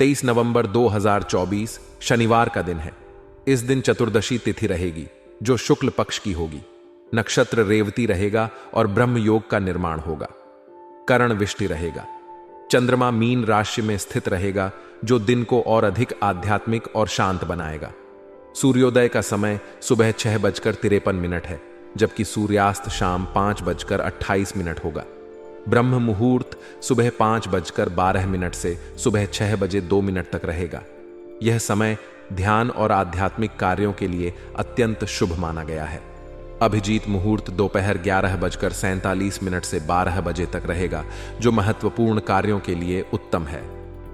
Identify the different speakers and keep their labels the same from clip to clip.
Speaker 1: 23 नवंबर 2024 शनिवार का दिन है। इस दिन चतुर्दशी तिथि रहेगी जो शुक्ल पक्ष की होगी। नक्षत्र रेवती रहेगा और ब्रह्म योग का निर्माण होगा। करण विष्टि रहेगा। चंद्रमा मीन राशि में स्थित रहेगा जो दिन को और अधिक आध्यात्मिक और शांत बनाएगा। सूर्योदय का समय सुबह 6:53 है, जबकि सूर्यास्त शाम 5:28 होगा। ब्रह्म मुहूर्त सुबह 5:12 से सुबह 6:02 तक रहेगा। यह समय ध्यान और आध्यात्मिक कार्यों के लिए अत्यंत शुभ माना गया है। अभिजीत मुहूर्त दोपहर 11:47 से 12 बजे तक रहेगा, जो महत्वपूर्ण कार्यों के लिए उत्तम है।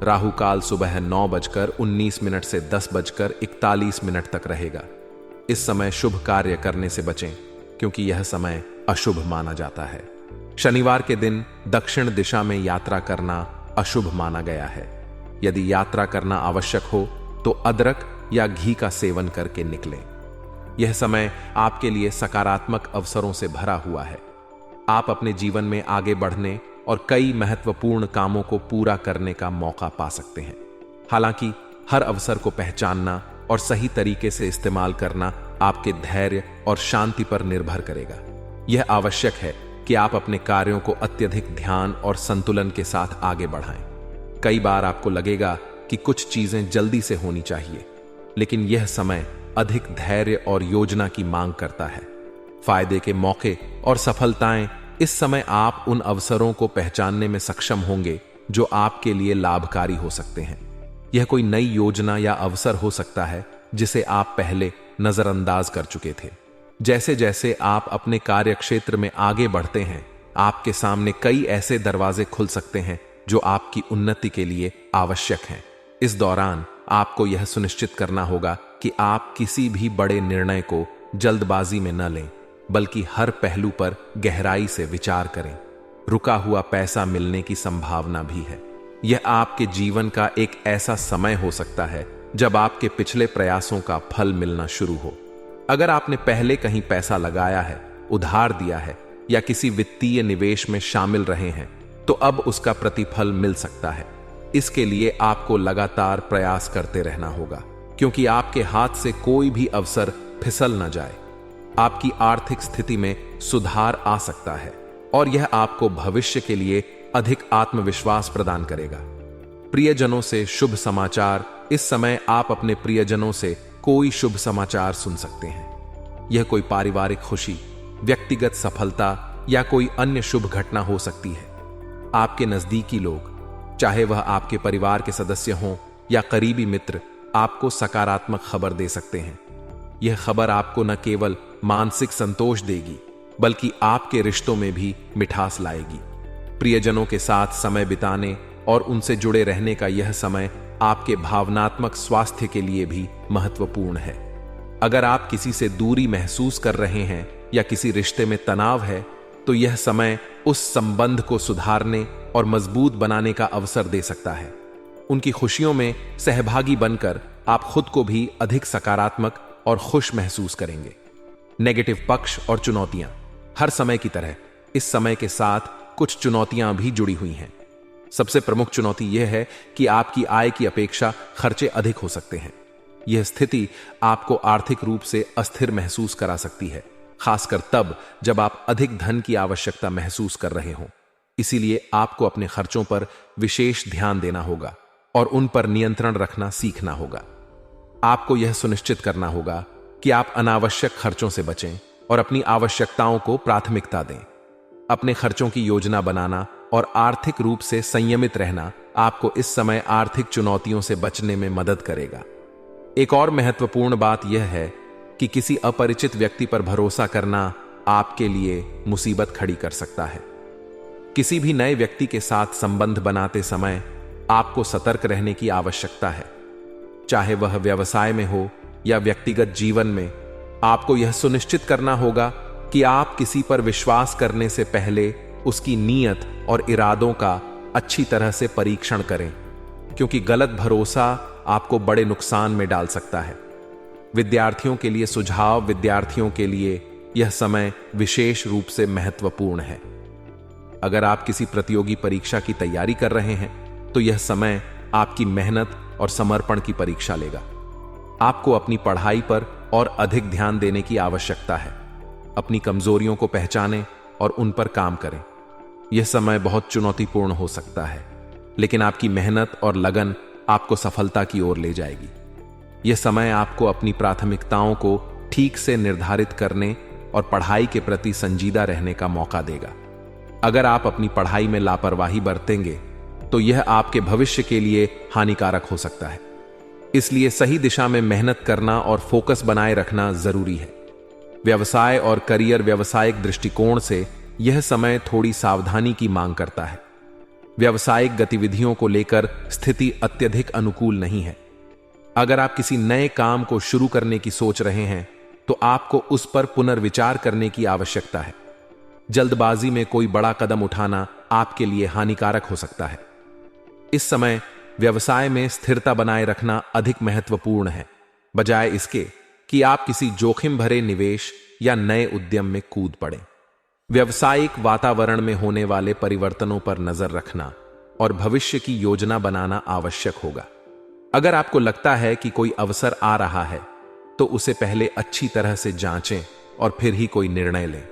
Speaker 1: राहु काल सुबह 9:19 से 10:41 तक रहेगा। इस समय शुभ कार्य करने से बचें, क्योंकि यह समय अशुभ माना जाता है। शनिवार के दिन दक्षिण दिशा में यात्रा करना अशुभ माना गया है। यदि यात्रा करना आवश्यक हो तो अदरक या घी का सेवन करके निकलें। यह समय आपके लिए सकारात्मक अवसरों से भरा हुआ है। आप अपने जीवन में आगे बढ़ने और कई महत्वपूर्ण कामों को पूरा करने का मौका पा सकते हैं। हालांकि हर अवसर को पहचानना और सही तरीके से इस्तेमाल करना आपके धैर्य और शांति पर निर्भर करेगा। यह आवश्यक है कि आप अपने कार्यों को अत्यधिक ध्यान और संतुलन के साथ आगे बढ़ाएं। कई बार आपको लगेगा कि कुछ चीजें जल्दी से होनी चाहिए, लेकिन यह समय अधिक धैर्य और योजना की मांग करता है। फायदे के मौके और सफलताएं इस समय आप उन अवसरों को पहचानने में सक्षम होंगे जो आपके लिए लाभकारी हो सकते हैं। यह कोई नई योजना या अवसर हो सकता है जिसे आप पहले नजरअंदाज कर चुके थे। जैसे जैसे आप अपने कार्य क्षेत्र में आगे बढ़ते हैं, आपके सामने कई ऐसे दरवाजे खुल सकते हैं जो आपकी उन्नति के लिए आवश्यक हैं। इस दौरान आपको यह सुनिश्चित करना होगा कि आप किसी भी बड़े निर्णय को जल्दबाजी में न लें, बल्कि हर पहलू पर गहराई से विचार करें। रुका हुआ पैसा मिलने की संभावना भी है। यह आपके जीवन का एक ऐसा समय हो सकता है जब आपके पिछले प्रयासों का फल मिलना शुरू हो। अगर आपने पहले कहीं पैसा लगाया है, उधार दिया है या किसी वित्तीय निवेश में शामिल रहे हैं, तो अब उसका प्रतिफल मिल सकता है। इसके लिए आपको लगातार प्रयास करते रहना होगा, क्योंकि आपके हाथ से कोई भी अवसर फिसल न जाए। आपकी आर्थिक स्थिति में सुधार आ सकता है और यह आपको भविष्य के लिए अधिक आत्मविश्वास प्रदान करेगा। प्रियजनों से शुभ समाचार। इस समय आप अपने प्रियजनों से कोई शुभ समाचार सुन सकते हैं। यह कोई पारिवारिक खुशी, व्यक्तिगत सफलता या कोई अन्य शुभ घटना हो सकती है। आपके नजदीकी लोग, चाहे वह आपके परिवार के सदस्य हों या करीबी मित्र, आपको सकारात्मक खबर दे सकते हैं। यह खबर आपको न केवल मानसिक संतोष देगी, बल्कि आपके रिश्तों में भी मिठास लाएगी। प्रियजनों के साथ समय बिताने और उनसे जुड़े रहने का यह समय आपके भावनात्मक स्वास्थ्य के लिए भी महत्वपूर्ण है। अगर आप किसी से दूरी महसूस कर रहे हैं या किसी रिश्ते में तनाव है, तो यह समय उस संबंध को सुधारने और मजबूत बनाने का अवसर दे सकता है। उनकी खुशियों में सहभागी बनकर आप खुद को भी अधिक सकारात्मक और खुश महसूस करेंगे। नेगेटिव पक्ष और चुनौतियां। हर समय की तरह इस समय के साथ कुछ चुनौतियां भी जुड़ी हुई हैं। सबसे प्रमुख चुनौती यह है कि आपकी आय की अपेक्षा खर्चे अधिक हो सकते हैं। यह स्थिति आपको आर्थिक रूप से अस्थिर महसूस करा सकती है, खासकर तब जब आप अधिक धन की आवश्यकता महसूस कर रहे हों। इसीलिए आपको अपने खर्चों पर विशेष ध्यान देना होगा और उन पर नियंत्रण रखना सीखना होगा। आपको यह सुनिश्चित करना होगा कि आप अनावश्यक खर्चों से बचें और अपनी आवश्यकताओं को प्राथमिकता दें। अपने खर्चों की योजना बनाना और आर्थिक रूप से संयमित रहना आपको इस समय आर्थिक चुनौतियों से बचने में मदद करेगा। एक और महत्वपूर्ण बात यह है कि किसी अपरिचित व्यक्ति पर भरोसा करना आपके लिए मुसीबत खड़ी कर सकता है। किसी भी नए व्यक्ति के साथ संबंध बनाते समय आपको सतर्क रहने की आवश्यकता है। चाहे वह व्यवसाय में हो या व्यक्तिगत जीवन में, आपको यह सुनिश्चित करना होगा कि आप किसी पर विश्वास करने से पहले उसकी नीयत और इरादों का अच्छी तरह से परीक्षण करें, क्योंकि गलत भरोसा आपको बड़े नुकसान में डाल सकता है। विद्यार्थियों के लिए सुझाव। विद्यार्थियों के लिए यह समय विशेष रूप से महत्वपूर्ण है। अगर आप किसी प्रतियोगी परीक्षा की तैयारी कर रहे हैं, तो यह समय आपकी मेहनत और समर्पण की परीक्षा लेगा। आपको अपनी पढ़ाई पर और अधिक ध्यान देने की आवश्यकता है। अपनी कमजोरियों को पहचानें और उन पर काम करें। यह समय बहुत चुनौतीपूर्ण हो सकता है, लेकिन आपकी मेहनत और लगन आपको सफलता की ओर ले जाएगी। यह समय आपको अपनी प्राथमिकताओं को ठीक से निर्धारित करने और पढ़ाई के प्रति संजीदा रहने का मौका देगा। अगर आप अपनी पढ़ाई में लापरवाही बरतेंगे तो यह आपके भविष्य के लिए हानिकारक हो सकता है। इसलिए सही दिशा में मेहनत करना और फोकस बनाए रखना जरूरी है। व्यवसाय और करियर व्यावसायिक दृष्टिकोण से यह समय थोड़ी सावधानी की मांग करता है। व्यावसायिक गतिविधियों को लेकर स्थिति अत्यधिक अनुकूल नहीं है। अगर आप किसी नए काम को शुरू करने की सोच रहे हैं तो आपको उस पर पुनर्विचार करने की आवश्यकता है। जल्दबाजी में कोई बड़ा कदम उठाना आपके लिए हानिकारक हो सकता है। इस समय व्यवसाय में स्थिरता बनाए रखना अधिक महत्वपूर्ण है, बजाय इसके कि आप किसी जोखिम भरे निवेश या नए उद्यम में कूद पड़ें। व्यावसायिक वातावरण में होने वाले परिवर्तनों पर नजर रखना और भविष्य की योजना बनाना आवश्यक होगा। अगर आपको लगता है कि कोई अवसर आ रहा है तो उसे पहले अच्छी तरह से जांचें और फिर ही कोई निर्णय लें।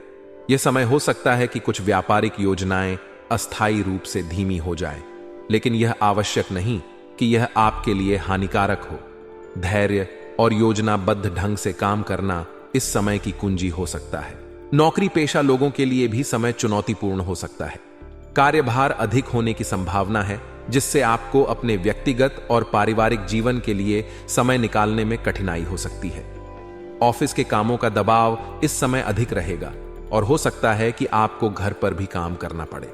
Speaker 1: यह समय हो सकता है कि कुछ व्यापारिक योजनाएं अस्थायी रूप से धीमी हो जाएं, लेकिन यह आवश्यक नहीं कि यह आपके लिए हानिकारक हो। धैर्य और योजनाबद्ध ढंग से काम करना इस समय की कुंजी हो सकता है। नौकरी पेशा लोगों के लिए भी समय चुनौतीपूर्ण हो सकता है। कार्यभार अधिक होने की संभावना है, जिससे आपको अपने व्यक्तिगत और पारिवारिक जीवन के लिए समय निकालने में कठिनाई हो सकती है। ऑफिस के कामों का दबाव इस समय अधिक रहेगा और हो सकता है कि आपको घर पर भी काम करना पड़े।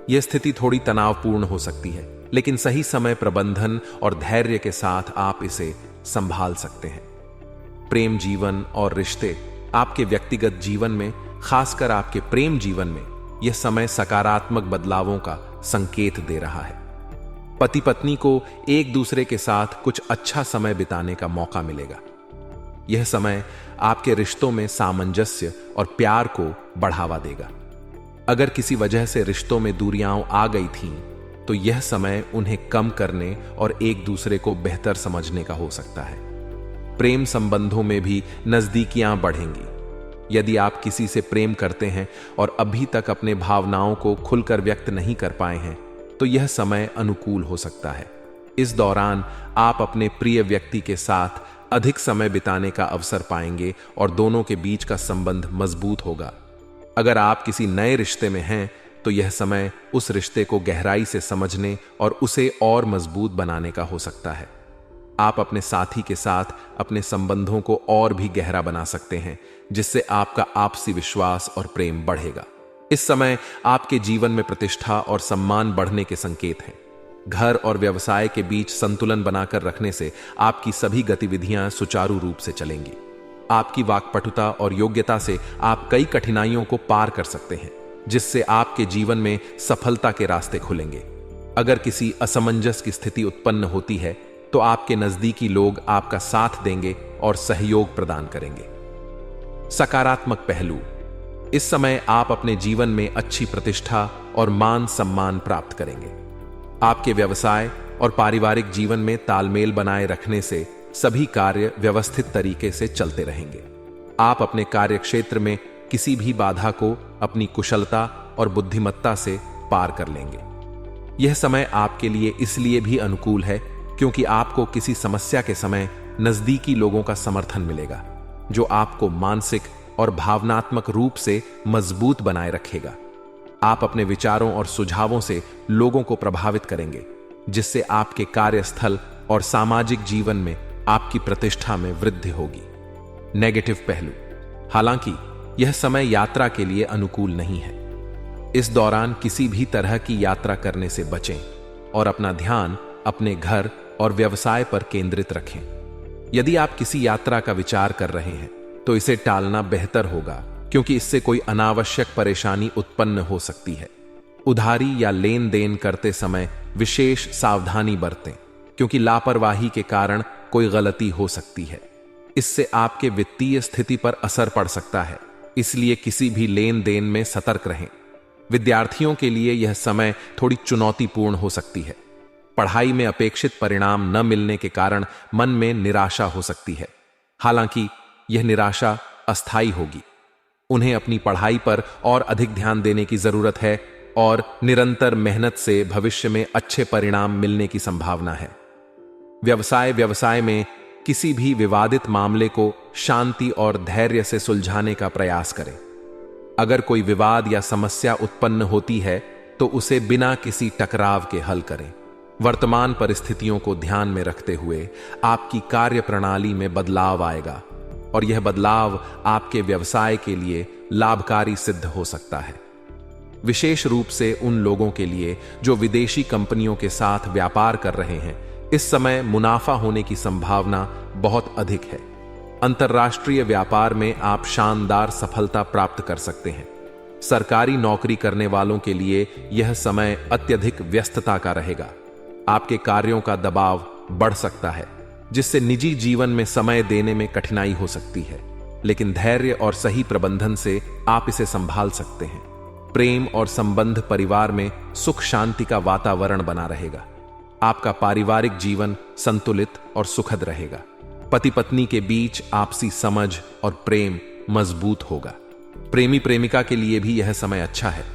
Speaker 1: यह स्थिति थोड़ी तनावपूर्ण हो सकती है, लेकिन सही समय प्रबंधन और धैर्य के साथ आप इसे संभाल सकते हैं। प्रेम जीवन और रिश्ते, आपके व्यक्तिगत जीवन में, खासकर आपके प्रेम जीवन में, यह समय सकारात्मक बदलावों का संकेत दे रहा है। पति पत्नी को एक दूसरे के साथ कुछ अच्छा समय बिताने का मौका मिलेगा। यह समय आपके रिश्तों में सामंजस्य और प्यार को बढ़ावा देगा। अगर किसी वजह से रिश्तों में दूरियां आ गई थीं, तो यह समय उन्हें कम करने और एक दूसरे को बेहतर समझने का हो सकता है। प्रेम संबंधों में भी नजदीकियां बढ़ेंगी। यदि आप किसी से प्रेम करते हैं और अभी तक अपने भावनाओं को खुलकर व्यक्त नहीं कर पाए हैं, तो यह समय अनुकूल हो सकता है। इस दौरान आप अपने प्रिय व्यक्ति के साथ अधिक समय बिताने का अवसर पाएंगे और दोनों के बीच का संबंध मजबूत होगा। अगर आप किसी नए रिश्ते में हैं, तो यह समय उस रिश्ते को गहराई से समझने और उसे और मजबूत बनाने का हो सकता है। आप अपने साथी के साथ अपने संबंधों को और भी गहरा बना सकते हैं, जिससे आपका आपसी विश्वास और प्रेम बढ़ेगा। इस समय आपके जीवन में प्रतिष्ठा और सम्मान बढ़ने के संकेत हैं। घर और व्यवसाय के बीच संतुलन बनाकर रखने से आपकी सभी गतिविधियां सुचारू रूप से चलेंगी। आपकी वाक्पटुता और योग्यता से आप कई कठिनाइयों को पार कर सकते हैं, जिससे आपके जीवन में सफलता के रास्ते खुलेंगे। अगर किसी असमंजस की स्थिति उत्पन्न होती है, तो आपके नजदीकी लोग आपका साथ देंगे और सहयोग प्रदान करेंगे। सकारात्मक पहलू, इस समय आप अपने जीवन में अच्छी प्रतिष्ठा और मान सम्मान प्राप्त करेंगे। आपके व्यवसाय और पारिवारिक जीवन में तालमेल बनाए रखने से सभी कार्य व्यवस्थित तरीके से चलते रहेंगे। आप अपने कार्य क्षेत्र में किसी भी बाधा को अपनी कुशलता और बुद्धिमत्ता से पार कर लेंगे। यह समय आपके लिए इसलिए भी अनुकूल है क्योंकि आपको किसी समस्या के समय नजदीकी लोगों का समर्थन मिलेगा, जो आपको मानसिक और भावनात्मक रूप से मजबूत बनाए रखेगा। आप अपने विचारों और सुझावों से लोगों को प्रभावित करेंगे, जिससे आपके कार्यस्थल और सामाजिक जीवन में आपकी प्रतिष्ठा में वृद्धि होगी। नेगेटिव पहलू, हालांकि यह समय यात्रा के लिए अनुकूल नहीं है। इस दौरान किसी भी तरह की यात्रा करने से बचें और अपना ध्यान अपने घर और व्यवसाय पर केंद्रित रखें। यदि आप किसी यात्रा का विचार कर रहे हैं, तो इसे टालना बेहतर होगा, क्योंकि इससे कोई अनावश्यक परेशानी उत्पन्न हो सकती है। उधारी या लेन देन करते समय विशेष सावधानी बरतें, क्योंकि लापरवाही के कारण कोई गलती हो सकती है। इससे आपके वित्तीय स्थिति पर असर पड़ सकता है, इसलिए किसी भी लेन देन में सतर्क रहें। विद्यार्थियों के लिए यह समय थोड़ी चुनौतीपूर्ण हो सकती है। पढ़ाई में अपेक्षित परिणाम न मिलने के कारण मन में निराशा हो सकती है। हालांकि यह निराशा अस्थायी होगी। उन्हें अपनी पढ़ाई पर और अधिक ध्यान देने की जरूरत है और निरंतर मेहनत से भविष्य में अच्छे परिणाम मिलने की संभावना है। व्यवसाय में किसी भी विवादित मामले को शांति और धैर्य से सुलझाने का प्रयास करें। अगर कोई विवाद या समस्या उत्पन्न होती है तो उसे बिना किसी टकराव के हल करें। वर्तमान परिस्थितियों को ध्यान में रखते हुए आपकी कार्य प्रणाली में बदलाव आएगा और यह बदलाव आपके व्यवसाय के लिए लाभकारी सिद्ध हो सकता है। विशेष रूप से उन लोगों के लिए जो विदेशी कंपनियों के साथ व्यापार कर रहे हैं, इस समय मुनाफा होने की संभावना बहुत अधिक है। अंतर्राष्ट्रीय व्यापार में आप शानदार सफलता प्राप्त कर सकते हैं। सरकारी नौकरी करने वालों के लिए यह समय अत्यधिक व्यस्तता का रहेगा। आपके कार्यों का दबाव बढ़ सकता है, जिससे निजी जीवन में समय देने में कठिनाई हो सकती है, लेकिन धैर्य और सही प्रबंधन से आप इसे संभाल सकते हैं। प्रेम और संबंध परिवार में सुख शांति का वातावरण बना रहेगा। आपका पारिवारिक जीवन संतुलित और सुखद रहेगा। पति पत्नी के बीच आपसी समझ और प्रेम मजबूत होगा। प्रेमी प्रेमिका के लिए भी यह समय अच्छा है।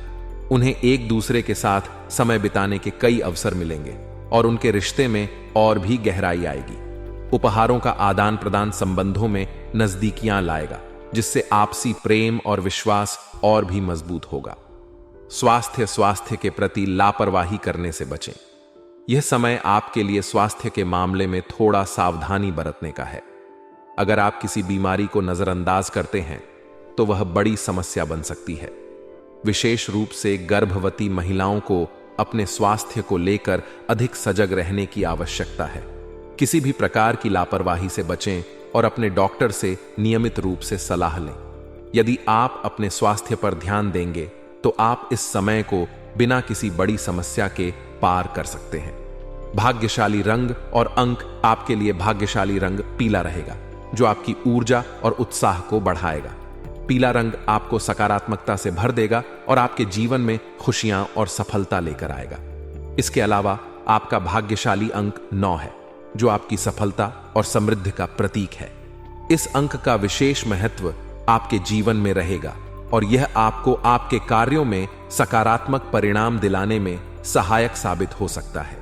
Speaker 1: उन्हें एक दूसरे के साथ समय बिताने के कई अवसर मिलेंगे और उनके रिश्ते में और भी गहराई आएगी। उपहारों का आदान प्रदान संबंधों में नजदीकियां लाएगा, जिससे आपसी प्रेम और विश्वास और भी मजबूत होगा। स्वास्थ्य के प्रति लापरवाही करने से बचें। यह समय आपके लिए स्वास्थ्य के मामले में थोड़ा सावधानी बरतने का है। अगर आप किसी बीमारी को नजरअंदाज करते हैं तो वह बड़ी समस्या बन सकती है। विशेष रूप से गर्भवती महिलाओं को अपने स्वास्थ्य को लेकर अधिक सजग रहने की आवश्यकता है। किसी भी प्रकार की लापरवाही से बचें और अपने डॉक्टर से नियमित रूप से सलाह लें। यदि आप अपने स्वास्थ्य पर ध्यान देंगे तो आप इस समय को बिना किसी बड़ी समस्या के पार कर सकते हैं। भाग्यशाली रंग और अंक आपके लिए भाग्यशाली रंग पीला रहेगा, जो आपकी ऊर्जा और उत्साह को बढ़ाएगा। पीला रंग आपको सकारात्मकता से भर देगा और आपके जीवन में खुशियां और सफलता लेकर आएगा। इसके अलावा आपका भाग्यशाली अंक 9 है, जो आपकी सफलता और समृद्धि का प्रतीक है। इस अंक का विशेष महत्व आपके जीवन में रहेगा और यह आपको आपके कार्यों में सकारात्मक परिणाम दिलाने में सहायक साबित हो सकता है।